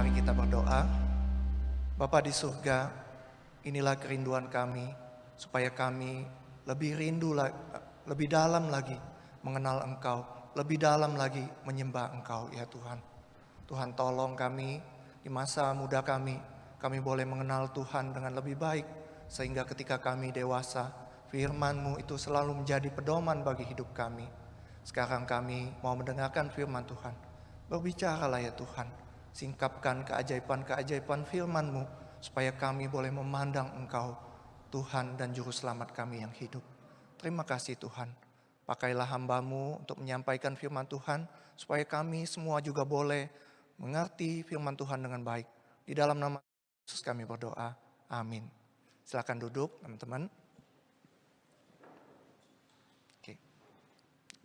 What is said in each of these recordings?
Mari kita berdoa. Bapa di surga, inilah kerinduan kami, supaya kami lebih lebih dalam lagi mengenal Engkau, lebih dalam lagi menyembah Engkau ya Tuhan. Tuhan tolong kami di masa muda kami boleh mengenal Tuhan dengan lebih baik, sehingga ketika kami dewasa, firman-Mu itu selalu menjadi pedoman bagi hidup kami. Sekarang kami mau mendengarkan firman Tuhan. Berbicaralah ya Tuhan. Singkapkan keajaiban-keajaiban firman-Mu, supaya kami boleh memandang Engkau, Tuhan dan Juru Selamat kami yang hidup. Terima kasih Tuhan. Pakailah hamba-Mu untuk menyampaikan firman Tuhan, supaya kami semua juga boleh mengerti firman Tuhan dengan baik. Di dalam nama Yesus kami berdoa. Amin. Silakan duduk teman-teman. Oke.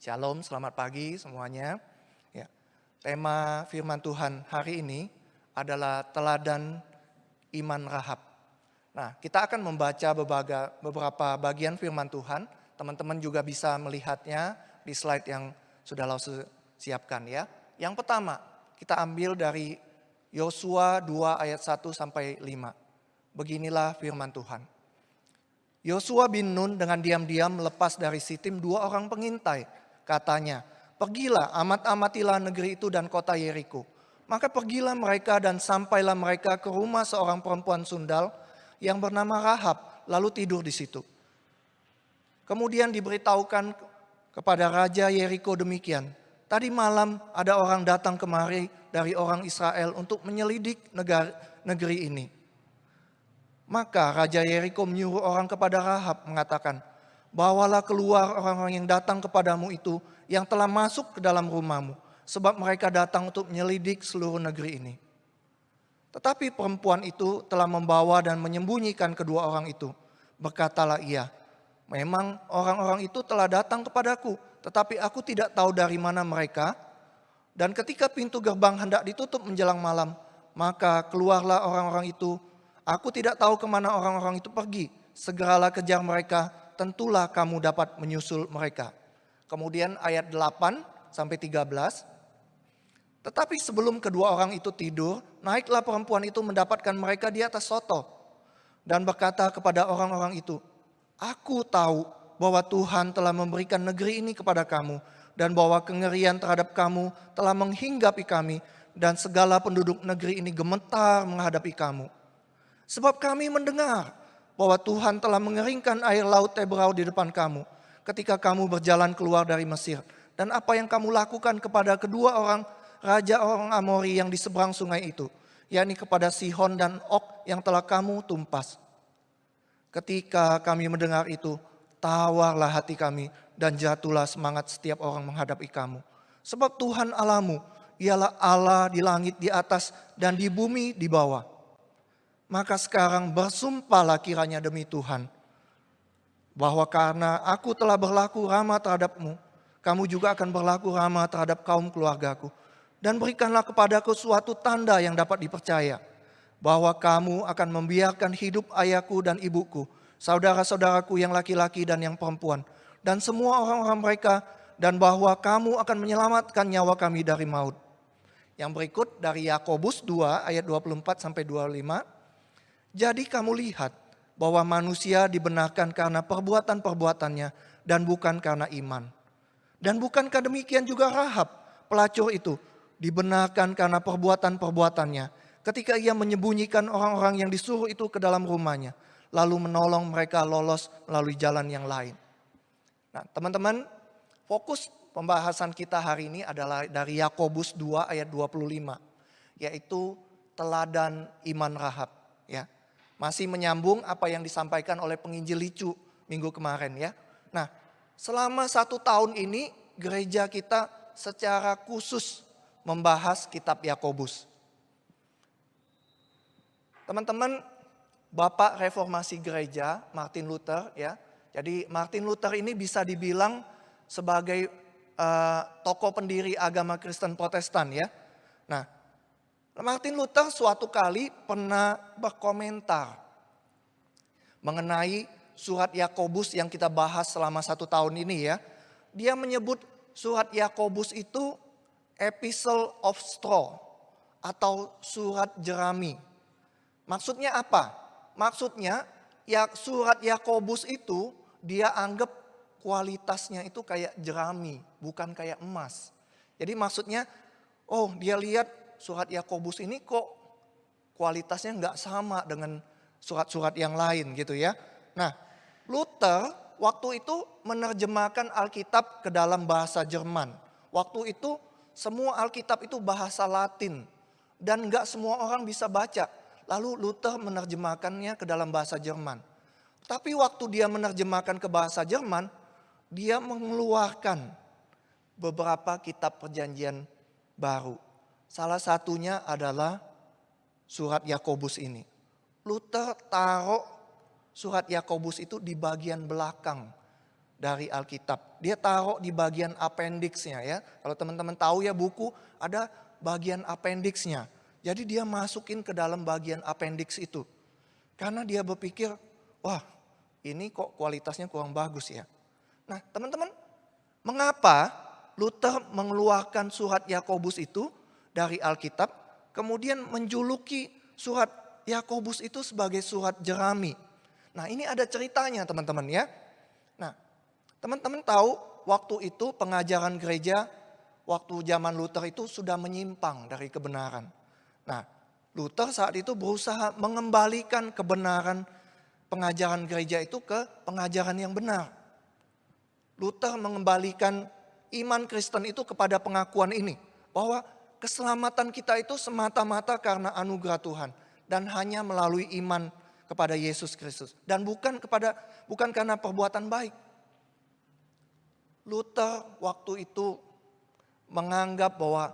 Shalom, selamat pagi semuanya. Tema firman Tuhan hari ini adalah teladan iman Rahab. Nah, kita akan membaca beberapa bagian firman Tuhan. Teman-teman juga bisa melihatnya di slide yang sudah Lause siapkan ya. Yang pertama, kita ambil dari Yosua 2 ayat 1 sampai 5. Beginilah firman Tuhan. Yosua bin Nun dengan diam-diam melepas dari Sitim 2 orang pengintai. Katanya, "Pergilah, amat-amatilah negeri itu dan kota Yeriko." Maka pergilah mereka dan sampailah mereka ke rumah seorang perempuan sundal yang bernama Rahab, lalu tidur di situ. Kemudian diberitahukan kepada Raja Yeriko demikian, "Tadi malam ada orang datang kemari dari orang Israel untuk menyelidik negeri ini." Maka Raja Yeriko menyuruh orang kepada Rahab mengatakan, "Bawalah keluar orang-orang yang datang kepadamu itu yang telah masuk ke dalam rumahmu, sebab mereka datang untuk menyelidik seluruh negeri ini." Tetapi perempuan itu telah membawa dan menyembunyikan kedua orang itu. Berkatalah ia, "Memang orang-orang itu telah datang kepadaku, tetapi aku tidak tahu dari mana mereka. Dan ketika pintu gerbang hendak ditutup menjelang malam, maka keluarlah orang-orang itu. Aku tidak tahu kemana orang-orang itu pergi. Segeralah kejar mereka, tentulah kamu dapat menyusul mereka." Kemudian ayat 8 sampai 13. Tetapi sebelum kedua orang itu tidur, naiklah perempuan itu mendapatkan mereka di atas soto. Dan berkata kepada orang-orang itu, "Aku tahu bahwa Tuhan telah memberikan negeri ini kepada kamu. Dan bahwa kengerian terhadap kamu telah menghinggapi kami. Dan segala penduduk negeri ini gemetar menghadapi kamu. Sebab kami mendengar bahwa Tuhan telah mengeringkan air laut Teberau di depan kamu, ketika kamu berjalan keluar dari Mesir. Dan apa yang kamu lakukan kepada kedua orang raja orang Amori yang di seberang sungai itu, yakni kepada Sihon dan Og yang telah kamu tumpas. Ketika kami mendengar itu, tawarlah hati kami dan jatuhlah semangat setiap orang menghadapi kamu. Sebab Tuhan Allahmu ialah Allah di langit di atas dan di bumi di bawah. Maka sekarang bersumpahlah kiranya demi Tuhan, bahwa karena aku telah berlaku ramah terhadapmu, kamu juga akan berlaku ramah terhadap kaum keluargaku. Dan berikanlah kepadaku suatu tanda yang dapat dipercaya, bahwa kamu akan membiarkan hidup ayahku dan ibuku, saudara-saudaraku yang laki-laki dan yang perempuan, dan semua orang-orang mereka, dan bahwa kamu akan menyelamatkan nyawa kami dari maut." Yang berikut dari Yakobus 2 ayat 24 sampai 25. "Jadi kamu lihat bahwa manusia dibenarkan karena perbuatan-perbuatannya dan bukan karena iman. Dan bukankah demikian juga Rahab, pelacur itu, dibenarkan karena perbuatan-perbuatannya ketika ia menyembunyikan orang-orang yang disuruh itu ke dalam rumahnya, lalu menolong mereka lolos melalui jalan yang lain." Nah, teman-teman, fokus pembahasan kita hari ini adalah dari Yakobus 2 ayat 25, yaitu teladan iman Rahab, ya. Masih menyambung apa yang disampaikan oleh penginjil Licu minggu kemarin ya. Nah, selama 1 tahun ini gereja kita secara khusus membahas kitab Yakobus. Teman-teman, Bapak Reformasi Gereja Martin Luther ya. Jadi Martin Luther ini bisa dibilang sebagai tokoh pendiri agama Kristen Protestan ya. Nah, Martin Luther suatu kali pernah berkomentar mengenai surat Yakobus yang kita bahas selama 1 tahun ini ya. Dia menyebut surat Yakobus itu epistle of straw atau surat jerami. Maksudnya apa? Maksudnya ya surat Yakobus itu dia anggap kualitasnya itu kayak jerami, bukan kayak emas. Jadi maksudnya, oh dia lihat surat Yakobus ini kok kualitasnya nggak sama dengan surat-surat yang lain gitu ya. Nah, Luther waktu itu menerjemahkan Alkitab ke dalam bahasa Jerman. Waktu itu semua Alkitab itu bahasa Latin dan nggak semua orang bisa baca. Lalu Luther menerjemahkannya ke dalam bahasa Jerman. Tapi waktu dia menerjemahkan ke bahasa Jerman, dia mengeluarkan beberapa kitab perjanjian baru. Salah satunya adalah surat Yakobus ini. Luther taruh surat Yakobus itu di bagian belakang dari Alkitab. Dia taruh di bagian apendiksnya ya. Kalau teman-teman tahu ya buku ada bagian apendiksnya. Jadi dia masukin ke dalam bagian apendiks itu. Karena dia berpikir, wah ini kok kualitasnya kurang bagus ya. Nah teman-teman, mengapa Luther mengeluarkan surat Yakobus itu dari Alkitab, kemudian menjuluki surat Yakobus itu sebagai surat jerami. Nah ini ada ceritanya teman-teman ya. Nah teman-teman tahu waktu itu pengajaran gereja waktu zaman Luther itu sudah menyimpang dari kebenaran. Nah Luther saat itu berusaha mengembalikan kebenaran pengajaran gereja itu ke pengajaran yang benar. Luther mengembalikan iman Kristen itu kepada pengakuan ini. Bahwa keselamatan kita itu semata-mata karena anugerah Tuhan. Dan hanya melalui iman kepada Yesus Kristus. Dan bukan karena perbuatan baik. Luther waktu itu menganggap bahwa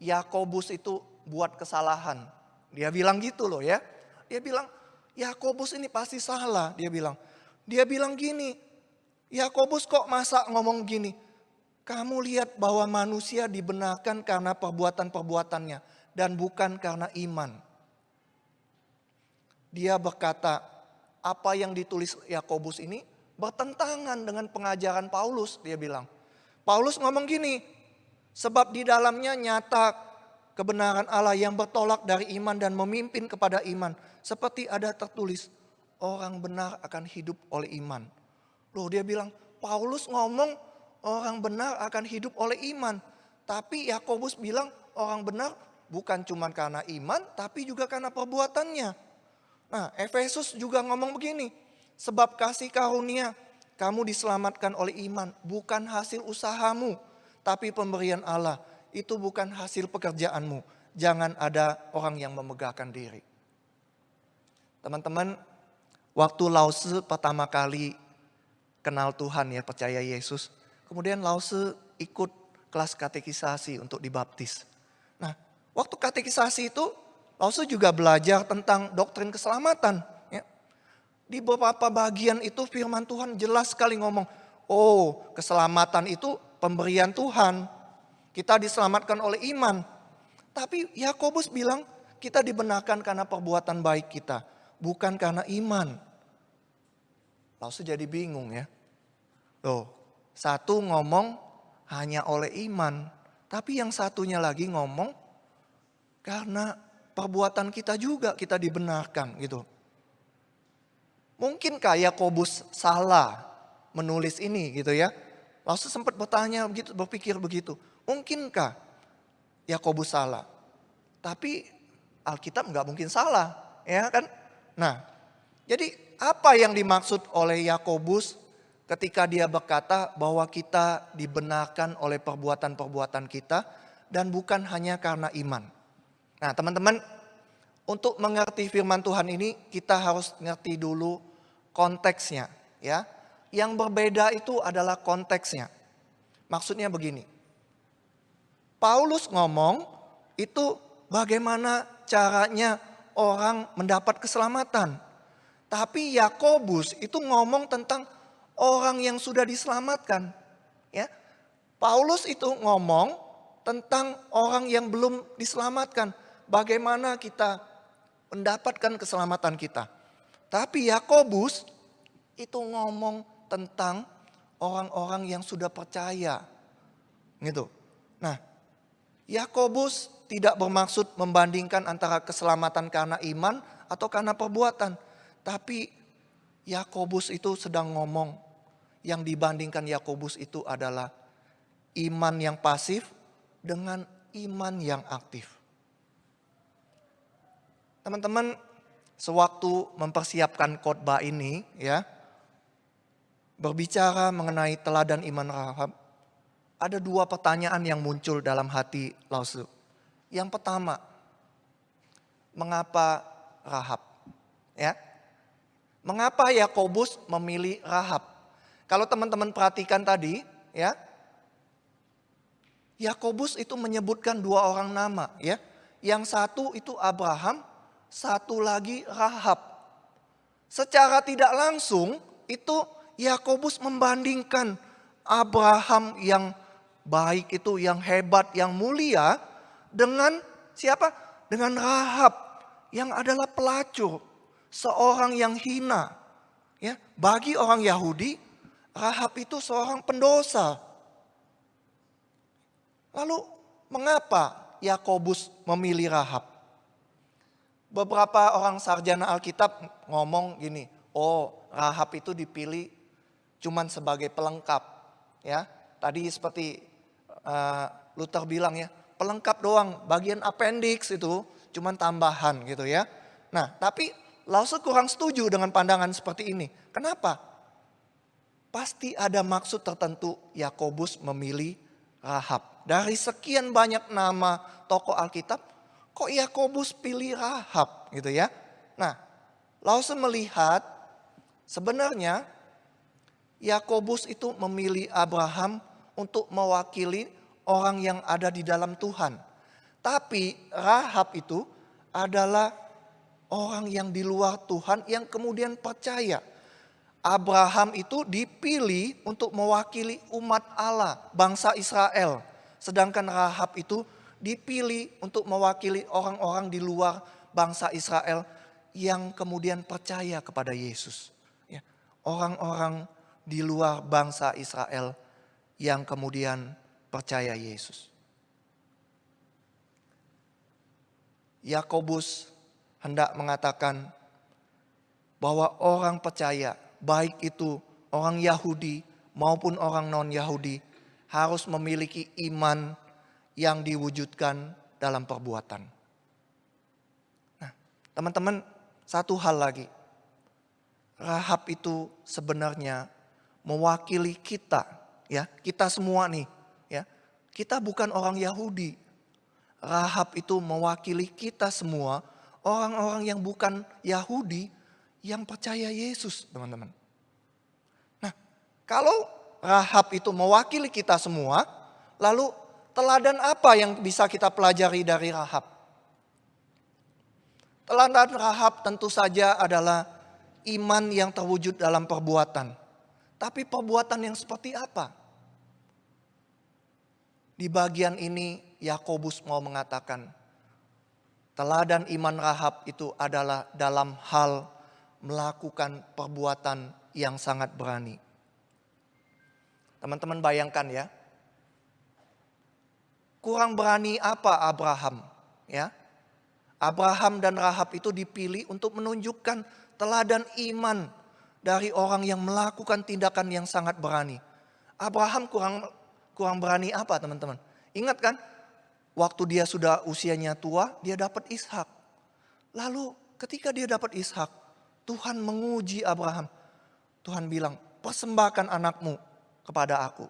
Yakobus itu buat kesalahan. Dia bilang gitu loh ya. Dia bilang Yakobus ini pasti salah. Dia bilang gini. Yakobus kok masa ngomong gini. Kamu lihat bahwa manusia dibenarkan karena perbuatan-perbuatannya. Dan bukan karena iman. Dia berkata apa yang ditulis Yakobus ini bertentangan dengan pengajaran Paulus. Dia bilang. Paulus ngomong gini. Sebab di dalamnya nyata kebenaran Allah yang bertolak dari iman dan memimpin kepada iman. Seperti ada tertulis, orang benar akan hidup oleh iman. Loh dia bilang, Paulus ngomong orang benar akan hidup oleh iman. Tapi Yakobus bilang orang benar bukan cuma karena iman, tapi juga karena perbuatannya. Nah Efesus juga ngomong begini, sebab kasih karunia kamu diselamatkan oleh iman, bukan hasil usahamu. Tapi pemberian Allah itu bukan hasil pekerjaanmu. Jangan ada orang yang memegahkan diri. Teman-teman, waktu Lao Tzu pertama kali kenal Tuhan ya, percaya Yesus. Kemudian Lao Tzu ikut kelas katekisasi untuk dibaptis. Nah, waktu katekisasi itu Lao Tzu juga belajar tentang doktrin keselamatan. Ya. Di beberapa bagian itu firman Tuhan jelas sekali ngomong, oh keselamatan itu pemberian Tuhan. Kita diselamatkan oleh iman. Tapi Yakobus bilang kita dibenarkan karena perbuatan baik kita. Bukan karena iman. Lalu jadi bingung ya. Loh, satu ngomong hanya oleh iman. Tapi yang satunya lagi ngomong karena perbuatan kita juga kita dibenarkan gitu. Mungkinkah Yakobus salah menulis ini gitu ya? Lalu sempat bertanya begitu, berpikir begitu. Mungkinkah Yakobus salah? Tapi Alkitab nggak mungkin salah, ya kan? Nah, jadi apa yang dimaksud oleh Yakobus ketika dia berkata bahwa kita dibenarkan oleh perbuatan-perbuatan kita dan bukan hanya karena iman? Nah, teman-teman, untuk mengerti firman Tuhan ini kita harus ngerti dulu konteksnya, ya. Yang berbeda itu adalah konteksnya. Maksudnya begini. Paulus ngomong itu bagaimana caranya orang mendapat keselamatan. Tapi Yakobus itu ngomong tentang orang yang sudah diselamatkan. Ya. Paulus itu ngomong tentang orang yang belum diselamatkan. Bagaimana kita mendapatkan keselamatan kita. Tapi Yakobus itu ngomong tentang orang-orang yang sudah percaya. Gitu. Nah, Yakobus tidak bermaksud membandingkan antara keselamatan karena iman atau karena perbuatan. Tapi Yakobus itu sedang ngomong, yang dibandingkan Yakobus itu adalah iman yang pasif dengan iman yang aktif. Teman-teman, sewaktu mempersiapkan khotbah ini ya, berbicara mengenai teladan iman Rahab, ada dua pertanyaan yang muncul dalam hati Lause. Yang pertama, mengapa Rahab? Ya, mengapa Yakobus memilih Rahab? Kalau teman-teman perhatikan tadi, ya, Yakobus itu menyebutkan dua orang nama, ya. Yang satu itu Abraham, satu lagi Rahab. Secara tidak langsung itu Yakobus membandingkan Abraham yang baik itu, yang hebat, yang mulia dengan siapa? Dengan Rahab yang adalah pelacur, seorang yang hina. Ya, bagi orang Yahudi, Rahab itu seorang pendosa. Lalu mengapa Yakobus memilih Rahab? Beberapa orang sarjana Alkitab ngomong gini, oh Rahab itu dipilih cuman sebagai pelengkap. Ya, tadi seperti Luther bilang ya, pelengkap doang, bagian appendix itu cuman tambahan gitu ya. Nah, tapi Lause kurang setuju dengan pandangan seperti ini. Kenapa? Pasti ada maksud tertentu Yakobus memilih Rahab. Dari sekian banyak nama tokoh Alkitab, kok Yakobus pilih Rahab gitu ya. Nah, Lause melihat sebenarnya Yakobus itu memilih Abraham untuk mewakili orang yang ada di dalam Tuhan. Tapi Rahab itu adalah orang yang di luar Tuhan yang kemudian percaya. Abraham itu dipilih untuk mewakili umat Allah, bangsa Israel. Sedangkan Rahab itu dipilih untuk mewakili orang-orang di luar bangsa Israel yang kemudian percaya kepada Yesus. Ya, orang-orang di luar bangsa Israel yang kemudian percaya Yesus. Yakobus hendak mengatakan bahwa orang percaya, baik itu orang Yahudi maupun orang non-Yahudi, harus memiliki iman yang diwujudkan dalam perbuatan. Nah, teman-teman, satu hal lagi. Rahab itu sebenarnya mewakili kita, ya, kita semua nih, ya. Kita bukan orang Yahudi. Rahab itu mewakili kita semua, orang-orang yang bukan Yahudi yang percaya Yesus, teman-teman. Nah, kalau Rahab itu mewakili kita semua, lalu teladan apa yang bisa kita pelajari dari Rahab? Teladan Rahab tentu saja adalah iman yang terwujud dalam perbuatan. Tapi perbuatan yang seperti apa? Di bagian ini Yakobus mau mengatakan, teladan iman Rahab itu adalah dalam hal melakukan perbuatan yang sangat berani. Teman-teman bayangkan ya, kurang berani apa Abraham? Ya, Abraham dan Rahab itu dipilih untuk menunjukkan teladan iman dari orang yang melakukan tindakan yang sangat berani. Abraham kurang berani apa teman-teman? Ingat kan, waktu dia sudah usianya tua, dia dapat Ishak. Lalu ketika dia dapat Ishak, Tuhan menguji Abraham. Tuhan bilang, persembahkan anakmu kepada aku.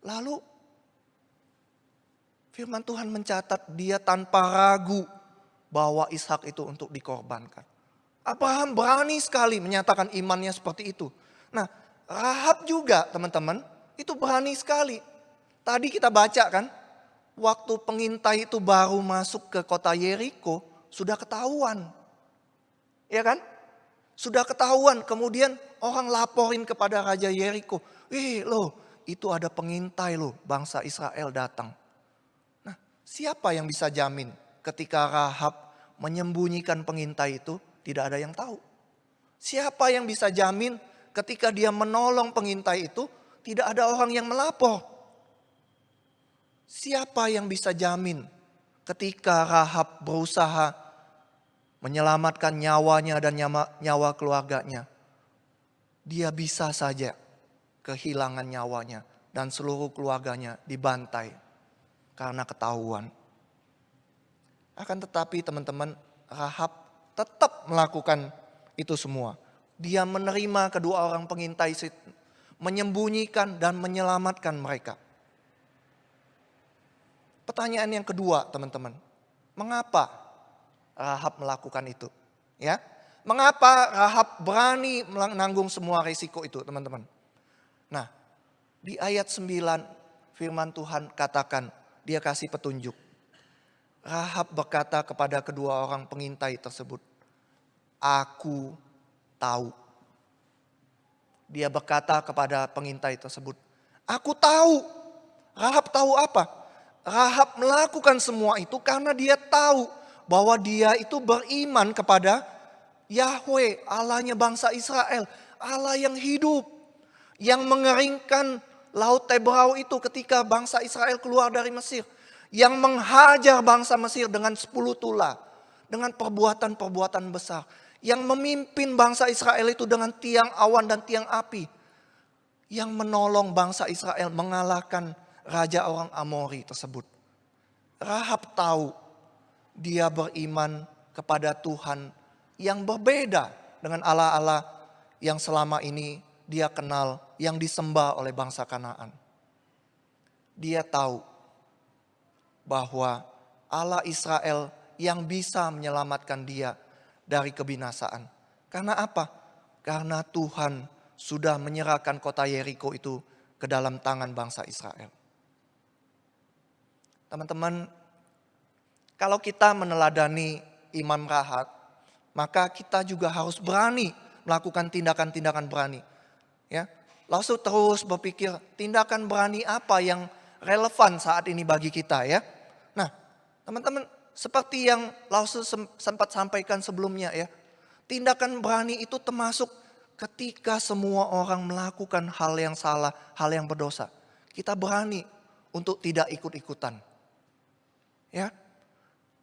Lalu firman Tuhan mencatat dia tanpa ragu bawa Ishak itu untuk dikorbankan. Abraham berani sekali menyatakan imannya seperti itu. Nah, Rahab juga teman-teman itu berani sekali. Tadi kita baca kan, waktu pengintai itu baru masuk ke kota Yeriko, sudah ketahuan. Ya kan? Sudah ketahuan, kemudian orang laporin kepada Raja Yeriko. Loh, itu ada pengintai loh, bangsa Israel datang. Nah, siapa yang bisa jamin ketika Rahab menyembunyikan pengintai itu, tidak ada yang tahu. Siapa yang bisa jamin ketika dia menolong pengintai itu, tidak ada orang yang melapor. Siapa yang bisa jamin ketika Rahab berusaha menyelamatkan nyawanya dan nyawa keluarganya, dia bisa saja kehilangan nyawanya dan seluruh keluarganya dibantai karena ketahuan. Akan tetapi teman-teman, Rahab tetap melakukan itu semua. Dia menerima kedua orang pengintai, menyembunyikan dan menyelamatkan mereka. Pertanyaan yang kedua, teman-teman, mengapa Rahab melakukan itu? Ya, mengapa Rahab berani menanggung semua risiko itu, teman-teman? Nah, di ayat 9 firman Tuhan katakan, dia kasih petunjuk. Rahab berkata kepada kedua orang pengintai tersebut, "Aku tahu." Dia berkata kepada pengintai tersebut, "Aku tahu." Rahab tahu apa? Rahab melakukan semua itu karena dia tahu bahwa dia itu beriman kepada Yahweh, Allahnya bangsa Israel, Allah yang hidup, yang mengeringkan Laut Tebrau itu ketika bangsa Israel keluar dari Mesir, yang menghajar bangsa Mesir dengan 10 tula, dengan perbuatan-perbuatan besar, yang memimpin bangsa Israel itu dengan tiang awan dan tiang api, yang menolong bangsa Israel mengalahkan raja orang Amori tersebut. Rahab tahu dia beriman kepada Tuhan yang berbeda dengan Allah-Allah yang selama ini dia kenal, yang disembah oleh bangsa Kanaan. Dia tahu bahwa Allah Israel yang bisa menyelamatkan dia dari kebinasaan. Karena apa? Karena Tuhan sudah menyerahkan kota Yeriko itu ke dalam tangan bangsa Israel. Teman-teman, kalau kita meneladani iman Rahab, maka kita juga harus berani melakukan tindakan-tindakan berani. Ya, langsung terus berpikir tindakan berani apa yang relevan saat ini bagi kita ya. Nah, teman-teman, seperti yang Lause sempat sampaikan sebelumnya ya, tindakan berani itu termasuk ketika semua orang melakukan hal yang salah, hal yang berdosa. Kita berani untuk tidak ikut-ikutan. Ya,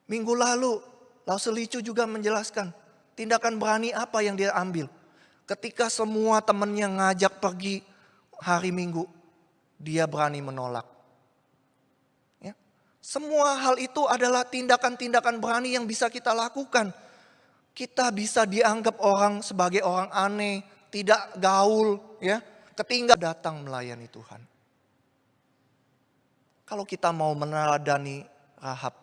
minggu lalu Lause Licu juga menjelaskan tindakan berani apa yang dia ambil. Ketika semua temannya ngajak pergi hari Minggu, dia berani menolak. Ya, semua hal itu adalah tindakan-tindakan berani yang bisa kita lakukan. Kita bisa dianggap orang sebagai orang aneh, tidak gaul, ya, ketinggalan datang melayani Tuhan. Kalau kita mau meneladani Rahab,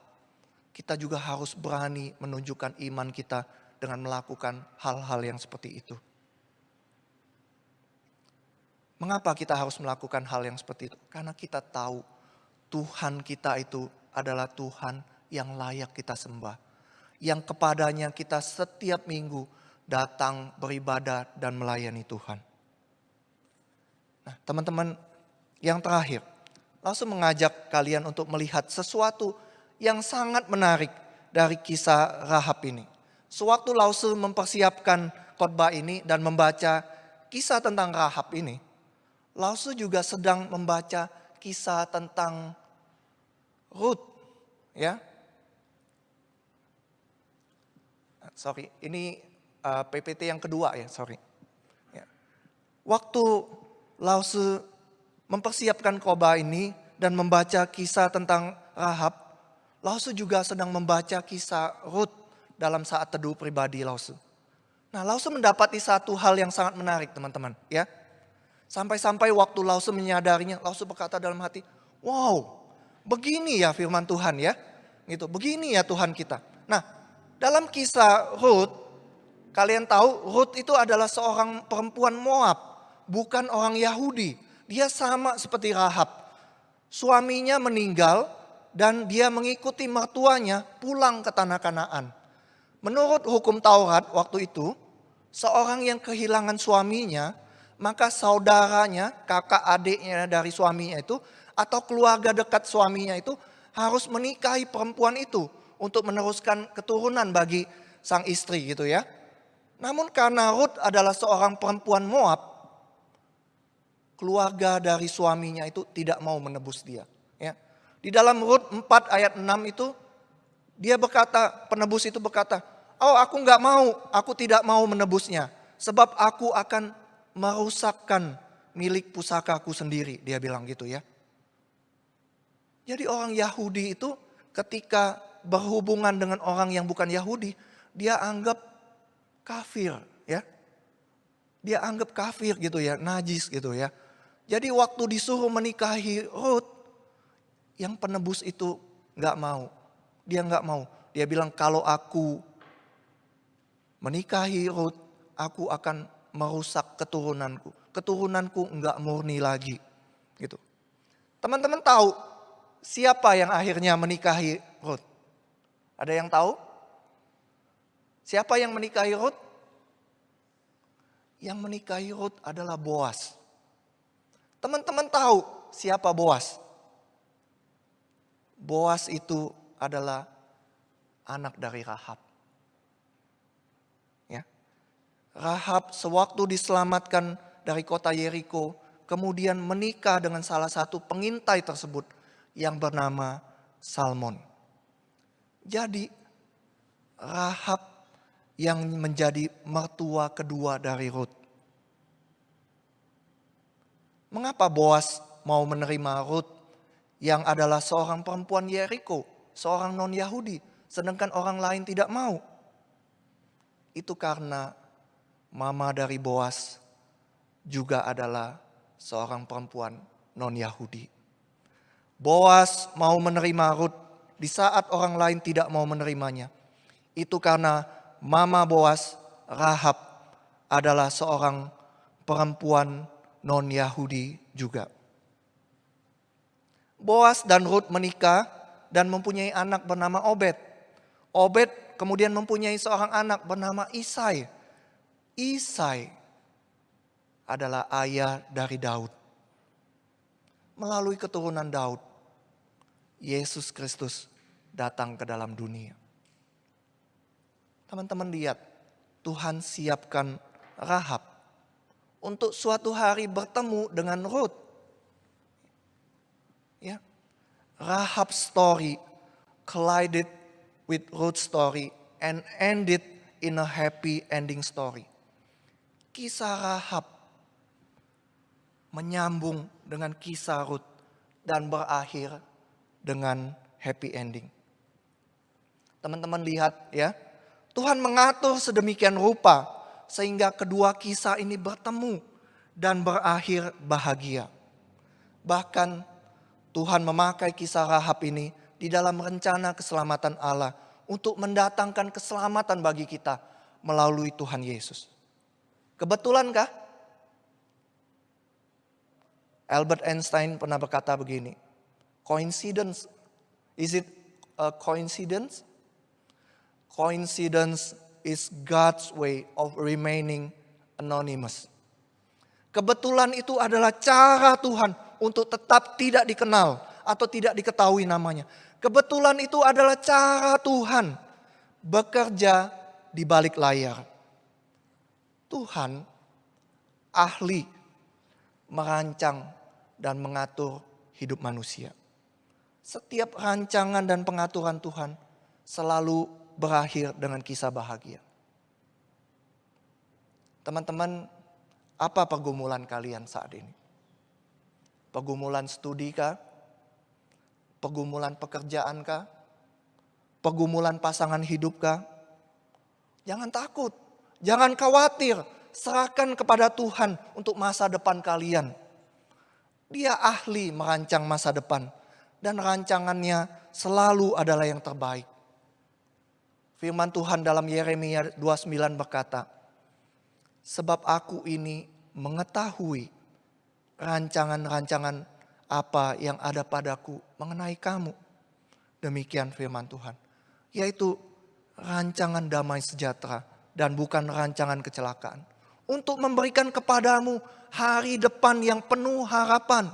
kita juga harus berani menunjukkan iman kita dengan melakukan hal-hal yang seperti itu. Mengapa kita harus melakukan hal yang seperti itu? Karena kita tahu Tuhan kita itu adalah Tuhan yang layak kita sembah. Yang kepadanya kita setiap minggu datang beribadah dan melayani Tuhan. Nah, teman-teman, yang terakhir, langsung mengajak kalian untuk melihat sesuatu yang sangat menarik dari kisah Rahab ini. Sewaktu Lause mempersiapkan khotbah ini dan membaca kisah tentang Rahab ini, Lause juga sedang membaca kisah tentang Rut, ya. Sorry, ini PPT yang kedua ya, sorry. Ya. Waktu Lause mempersiapkan khotbah ini dan membaca kisah tentang Rahab, Lause juga sedang membaca kisah Rut dalam saat teduh pribadi Lause. Nah, Lause mendapati satu hal yang sangat menarik, teman-teman, ya. Sampai-sampai waktu Lause menyadarinya, Lause berkata dalam hati, "Wow, begini ya firman Tuhan ya." Gitu, begini ya Tuhan kita. Nah, dalam kisah Rut, kalian tahu Rut itu adalah seorang perempuan Moab, bukan orang Yahudi. Dia sama seperti Rahab. Suaminya meninggal dan dia mengikuti mertuanya pulang ke tanah Kanaan. Menurut hukum Taurat waktu itu, seorang yang kehilangan suaminya, maka saudaranya, kakak adiknya dari suaminya itu, atau keluarga dekat suaminya itu harus menikahi perempuan itu untuk meneruskan keturunan bagi sang istri gitu ya. Namun karena Rut adalah seorang perempuan Moab, keluarga dari suaminya itu tidak mau menebus dia. Ya. Di dalam Rut 4 ayat 6 itu Dia berkata, penebus itu berkata, oh aku nggak mau, aku tidak mau menebusnya. Sebab aku akan merusakkan milik pusakaku sendiri. Dia bilang gitu ya. Jadi orang Yahudi itu ketika berhubungan dengan orang yang bukan Yahudi, dia anggap kafir ya. Dia anggap kafir gitu ya, najis gitu ya. Jadi waktu disuruh menikahi Ruth, yang penebus itu nggak mau. Dia nggak mau. Dia bilang kalau aku menikahi Ruth, aku akan merusak keturunanku. Keturunanku nggak murni lagi. Gitu. Teman-teman tahu siapa yang akhirnya menikahi Ruth? Ada yang tahu? Siapa yang menikahi Ruth? Yang menikahi Ruth adalah Boas. Teman-teman tahu siapa Boas? Boas itu adalah anak dari Rahab. Ya. Rahab sewaktu diselamatkan dari kota Yeriko, kemudian menikah dengan salah satu pengintai tersebut yang bernama Salmon. Jadi Rahab yang menjadi mertua kedua dari Ruth. Mengapa Boas mau menerima Ruth yang adalah seorang perempuan Yeriko, seorang non-Yahudi, sedangkan orang lain tidak mau? Itu karena mama dari Boas juga adalah seorang perempuan non-Yahudi. Boas mau menerima Ruth di saat orang lain tidak mau menerimanya. Itu karena mama Boas, Rahab, adalah seorang perempuan non-Yahudi juga. Boas dan Ruth menikah dan mempunyai anak bernama Obed. Obed kemudian mempunyai seorang anak bernama Isai. Isai adalah ayah dari Daud. Melalui keturunan Daud, Yesus Kristus datang ke dalam dunia. Teman-teman lihat, Tuhan siapkan Rahab untuk suatu hari bertemu dengan Ruth. Ya. Rahab story collided with Ruth story and ended in a happy ending story. Kisah Rahab menyambung dengan kisah Ruth dan berakhir dengan happy ending. Teman-teman lihat ya, Tuhan mengatur sedemikian rupa sehingga kedua kisah ini bertemu dan berakhir bahagia. Bahkan Tuhan memakai kisah Rahab ini di dalam rencana keselamatan Allah untuk mendatangkan keselamatan bagi kita melalui Tuhan Yesus. Kebetulankah? Albert Einstein pernah berkata begini, coincidence, is it a coincidence? Coincidence is God's way of remaining anonymous. Kebetulan itu adalah cara Tuhan untuk tetap tidak dikenal atau tidak diketahui namanya. Kebetulan itu adalah cara Tuhan bekerja di balik layar. Tuhan ahli merancang dan mengatur hidup manusia. Setiap rancangan dan pengaturan Tuhan selalu berakhir dengan kisah bahagia. Teman-teman, apa pergumulan kalian saat ini? Pergumulan studi kah? Pergumulan pekerjaan kah? Pergumulan pasangan hidup kah? Jangan takut, jangan khawatir. Serahkan kepada Tuhan untuk masa depan kalian. Dia ahli merancang masa depan dan rancangannya selalu adalah yang terbaik. Firman Tuhan dalam Yeremia 29 berkata, sebab aku ini mengetahui rancangan-rancangan apa yang ada padaku mengenai kamu. Demikian firman Tuhan. Yaitu rancangan damai sejahtera dan bukan rancangan kecelakaan. Untuk memberikan kepadamu hari depan yang penuh harapan.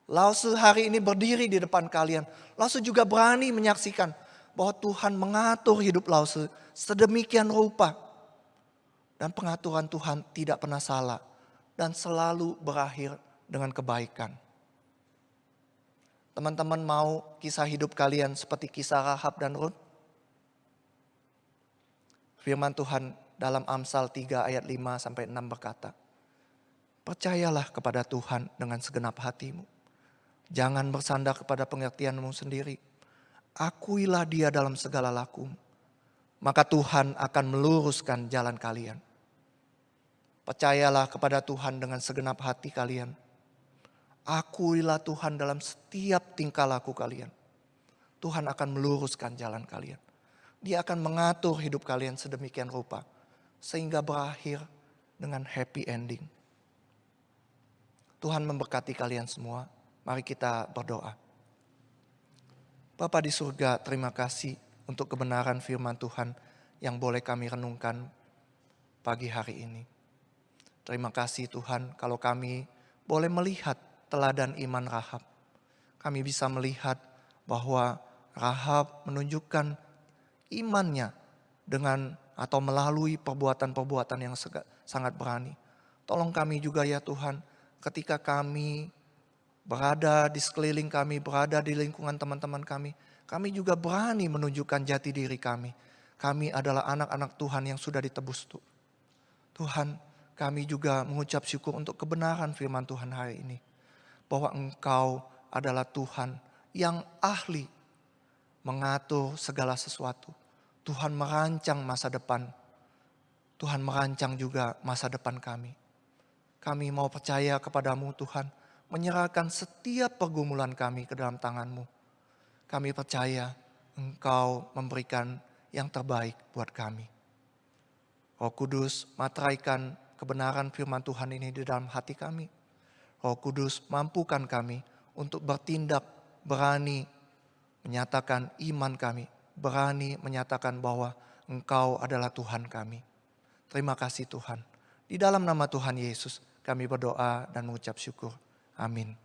Lause hari ini berdiri di depan kalian. Lause juga berani menyaksikan bahwa Tuhan mengatur hidup Lause sedemikian rupa. Dan pengaturan Tuhan tidak pernah salah. Dan selalu berakhir dengan kebaikan. Teman-teman mau kisah hidup kalian seperti kisah Rahab dan Rut? Firman Tuhan dalam Amsal 3 ayat 5 sampai 6 berkata, percayalah kepada Tuhan dengan segenap hatimu. Jangan bersandar kepada pengertianmu sendiri. Akuilah Dia dalam segala lakumu. Maka Tuhan akan meluruskan jalan kalian. Percayalah kepada Tuhan dengan segenap hati kalian. Akuilah Tuhan dalam setiap tingkah laku kalian. Tuhan akan meluruskan jalan kalian. Dia akan mengatur hidup kalian sedemikian rupa. Sehingga berakhir dengan happy ending. Tuhan memberkati kalian semua. Mari kita berdoa. Bapa di surga, terima kasih untuk kebenaran firman Tuhan yang boleh kami renungkan pagi hari ini. Terima kasih Tuhan kalau kami boleh melihat teladan iman Rahab. Kami bisa melihat bahwa Rahab menunjukkan imannya dengan atau melalui perbuatan-perbuatan yang sangat berani. Tolong kami juga ya Tuhan, ketika kami berada di sekeliling kami, berada di lingkungan teman-teman kami juga berani menunjukkan jati diri kami. Kami adalah anak-anak Tuhan yang sudah ditebus. Tuhan, kami juga mengucap syukur untuk kebenaran firman Tuhan hari ini. Bahwa Engkau adalah Tuhan yang ahli mengatur segala sesuatu. Tuhan merancang masa depan. Tuhan merancang juga masa depan kami. Kami mau percaya kepadamu Tuhan, menyerahkan setiap pergumulan kami ke dalam tangan-Mu. Kami percaya Engkau memberikan yang terbaik buat kami. Roh Kudus, materaikan kebenaran firman Tuhan ini di dalam hati kami. Roh Kudus, mampukan kami untuk bertindak, berani menyatakan iman kami, berani menyatakan bahwa Engkau adalah Tuhan kami. Terima kasih Tuhan. Di dalam nama Tuhan Yesus kami berdoa dan mengucap syukur. Amin.